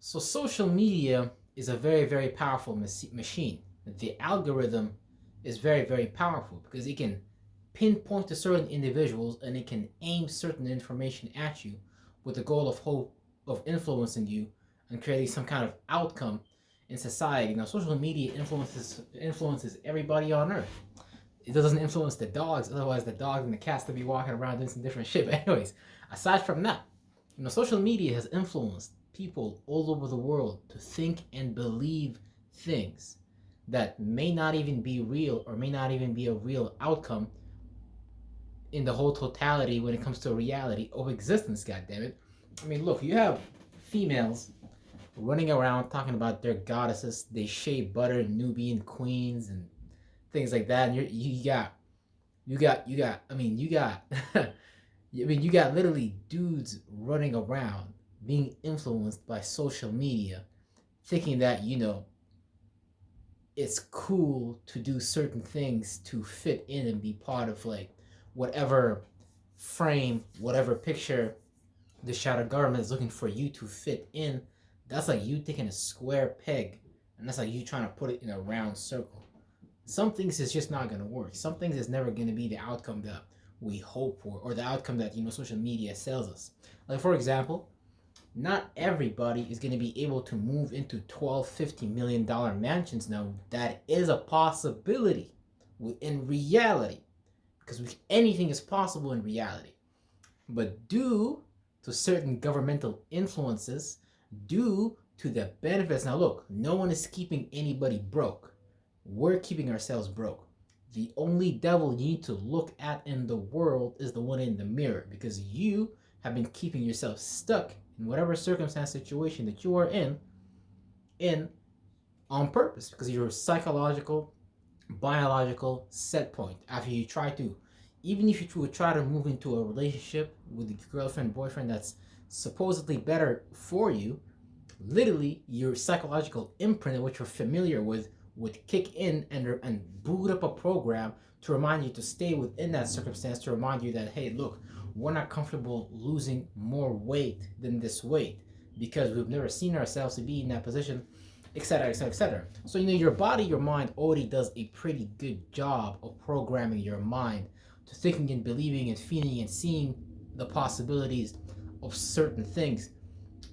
So social media is a very, very powerful machine. The algorithm is very, very powerful because it can pinpoint to certain individuals and it can aim certain information at you with the goal of hope of influencing you and creating some kind of outcome in society. Now, social media influences everybody on earth. It doesn't influence the dogs, otherwise the dogs and the cats will be walking around doing some different shit. But anyways, aside from that, social media has influenced people all over the world to think and believe things that may not even be real or may not even be a real outcome in the whole totality when it comes to reality of existence. God damn it! I mean, look, you have females running around talking about their goddesses. They shea butter Nubian queens and things like that. And you got. I mean, you got. you got literally dudes running around being influenced by social media, thinking that it's cool to do certain things to fit in and be part of like whatever frame, whatever picture the shadow government is looking for you to fit in. That's like you taking a square peg and that's like you trying to put it in a round circle. Some things is just not gonna work. Some things is never gonna be the outcome that we hope for or the outcome that social media sells us. Like for example, not everybody is going to be able to move into 12 $50 million mansions. Now that is a possibility in reality because anything is possible in reality, but due to certain governmental influences, due to the benefits. Now look, no one is keeping anybody broke. We're keeping ourselves broke. The only devil you need to look at in the world is the one in the mirror because you have been keeping yourself stuck in whatever circumstance situation that you are in on purpose because of your psychological, biological set point. After you try to, even if you would try to move into a relationship with a girlfriend, boyfriend that's supposedly better for you, literally your psychological imprint and what you're familiar with would kick in and boot up a program to remind you to stay within that circumstance, to remind you that, hey, look, we're not comfortable losing more weight than this weight because we've never seen ourselves to be in that position, etc., etc., etc. So, your body, your mind already does a pretty good job of programming your mind to thinking and believing and feeling and seeing the possibilities of certain things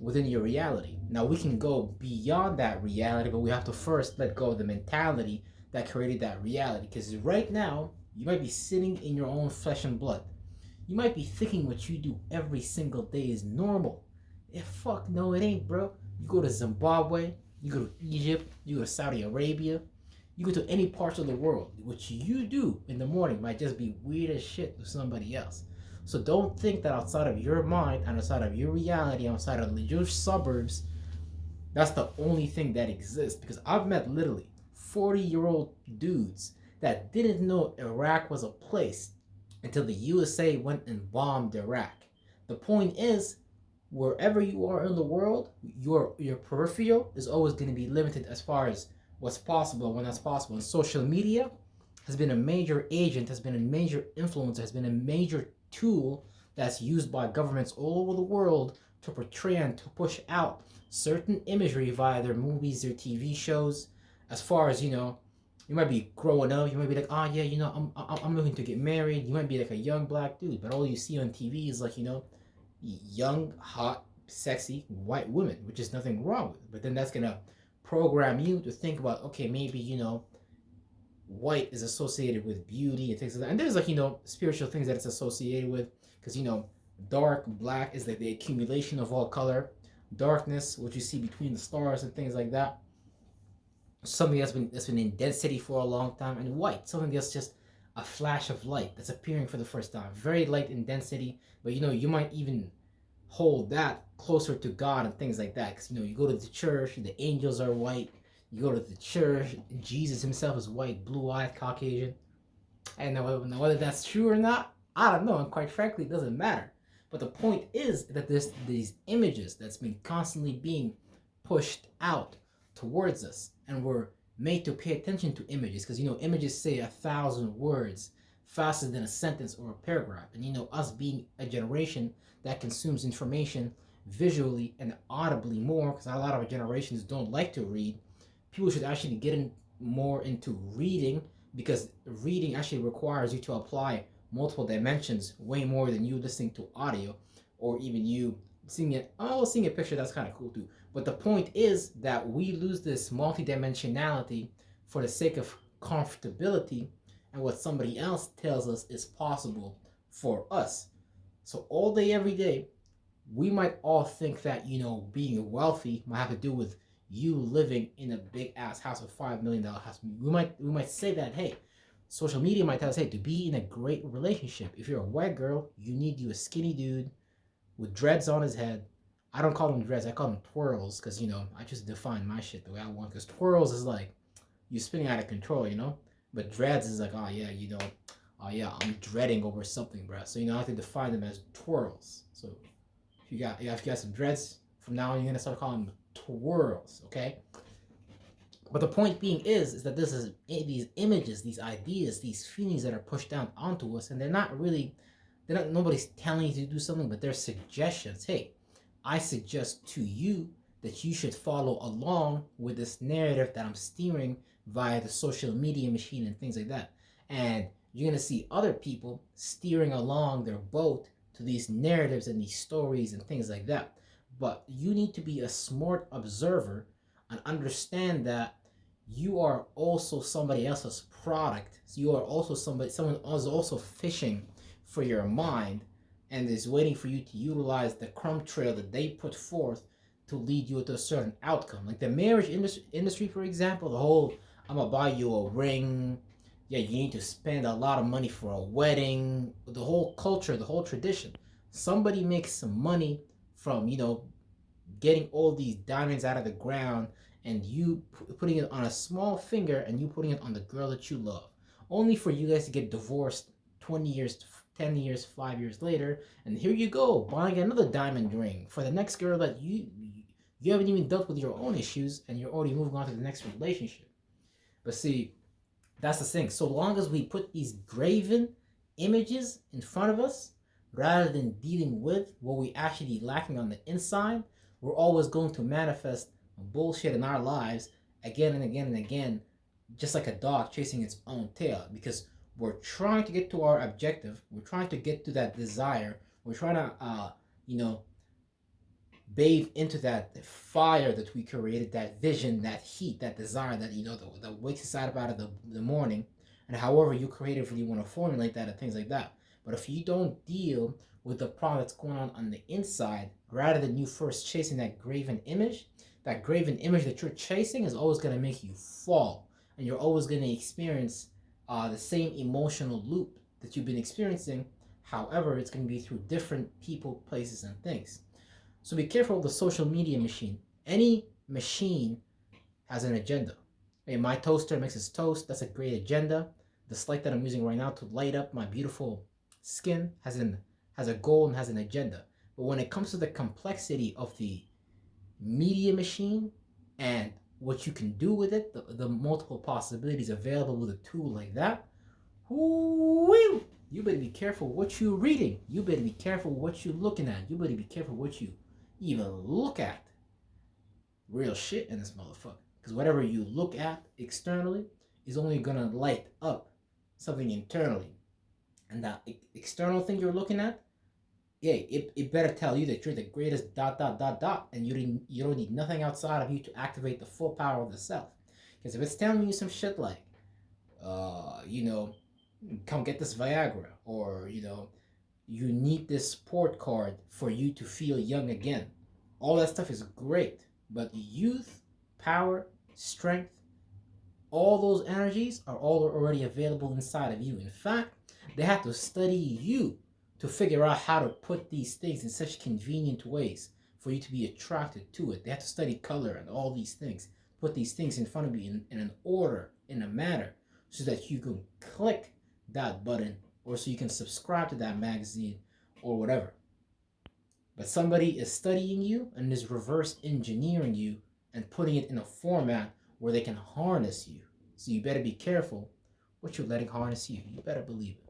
within your reality. Now we can go beyond that reality, but we have to first let go of the mentality that created that reality. Because right now, you might be sitting in your own flesh and blood. You might be thinking what you do every single day is normal. Fuck no, it ain't, bro. You go to Zimbabwe, you go to Egypt, you go to Saudi Arabia, you go to any parts of the world. What you do in the morning might just be weird as shit to somebody else. So don't think that outside of your mind and outside of your reality, outside of your suburbs, that's the only thing that exists. Because I've met literally 40-year-old dudes that didn't know Iraq was a place until the USA went and bombed Iraq. The point is, wherever you are in the world, your peripheral is always going to be limited as far as what's possible and when that's possible. And social media has been a major agent, has been a major influencer, has been a major tool that's used by governments all over the world to portray and to push out certain imagery via their movies, their TV shows. As far as you might be growing up, you might be like, oh yeah, I'm looking to get married. You might be like a young black dude, but all you see on TV is like young, hot, sexy white women, which is nothing wrong with. But then that's gonna program you to think about, okay, maybe white is associated with beauty and things like that. And there's like, spiritual things that it's associated with because, dark black is like the accumulation of all color. Darkness, what you see between the stars and things like that. Something that's been in density for a long time. And white, something that's just a flash of light that's appearing for the first time. Very light in density, but you might even hold that closer to God and things like that. Because, you go to the church, the angels are white. You go to the church, Jesus himself is white, blue-eyed, Caucasian. And now whether that's true or not, I don't know. And quite frankly, it doesn't matter. But the point is that there's these images that's been constantly being pushed out towards us. And we're made to pay attention to images. Because, images say 1,000 words faster than a sentence or a paragraph. And, us being a generation that consumes information visually and audibly more, because a lot of our generations don't like to read. People should actually get in more into reading, because reading actually requires you to apply multiple dimensions way more than you listening to audio, or even you seeing it. Oh, seeing a picture, that's kind of cool too. But the point is that we lose this multidimensionality for the sake of comfortability and what somebody else tells us is possible for us. So all day, every day, we might all think that, being wealthy might have to do with you living in a big ass house, a $5 million house. We might say that, hey, social media might tell us, hey, to be in a great relationship, if you're a white girl, you need you a skinny dude with dreads on his head. I don't call them dreads, I call them twirls, because I just define my shit the way I want. Because twirls is like you spinning out of control. But dreads is like, oh yeah, oh yeah, I'm dreading over something, bro. So I have to define them as twirls. So if you got some dreads, from now on you're gonna start calling them twirls, okay? But the point being is that this is these images, these ideas, these feelings that are pushed down onto us, and nobody's telling you to do something, but they're suggestions. Hey, I suggest to you that you should follow along with this narrative that I'm steering via the social media machine and things like that. And you're gonna see other people steering along their boat to these narratives and these stories and things like that. But you need to be a smart observer and understand that you are also somebody else's product. So you are also someone is also fishing for your mind and is waiting for you to utilize the crumb trail that they put forth to lead you to a certain outcome. Like the marriage industry, for example, the whole I'm gonna buy you a ring. Yeah, you need to spend a lot of money for a wedding. The whole culture, the whole tradition. Somebody makes some money from getting all these diamonds out of the ground, and you putting it on a small finger, and you putting it on the girl that you love, only for you guys to get divorced 20 years, 10 years, 5 years later, and here you go buying another diamond ring for the next girl that you haven't even dealt with your own issues, and you're already moving on to the next relationship. But see, that's the thing. So long as we put these graven images in front of us, rather than dealing with what we actually lacking on the inside, we're always going to manifest bullshit in our lives again and again and again, just like a dog chasing its own tail. Because we're trying to get to our objective, we're trying to get to that desire, we're trying to, bathe into that fire that we created, that vision, that heat, that desire that wakes us out of the morning, and however you creatively want to formulate that and things like that. But if you don't deal with the problem that's going on the inside, rather than you first chasing that graven image that you're chasing is always going to make you fall, and you're always going to experience the same emotional loop that you've been experiencing. However, it's going to be through different people, places, and things. So be careful of the social media machine. Any machine has an agenda. Hey, my toaster makes its toast. That's a great agenda. The light that I'm using right now to light up my beautiful skin has a goal and has an agenda. But when it comes to the complexity of the media machine and what you can do with it, the multiple possibilities available with a tool like that, whoo, you better be careful what you're reading. You better be careful what you're looking at. You better be careful what you even look at. Real shit in this motherfucker. Because whatever you look at externally is only gonna light up something internally. And that external thing you're looking at, yeah, it better tell you that you're the greatest dot dot dot dot, and you don't need nothing outside of you to activate the full power of the self. Because if it's telling you some shit like, come get this Viagra, or you need this sport card for you to feel young again. All that stuff is great, but youth, power, strength, all those energies are all already available inside of you. In fact, they have to study you to figure out how to put these things in such convenient ways for you to be attracted to it. They have to study color and all these things, put these things in front of you in an order, in a manner, so that you can click that button, or so you can subscribe to that magazine or whatever. But somebody is studying you and is reverse engineering you and putting it in a format where they can harness you. So you better be careful what you're letting harness you. You better believe it.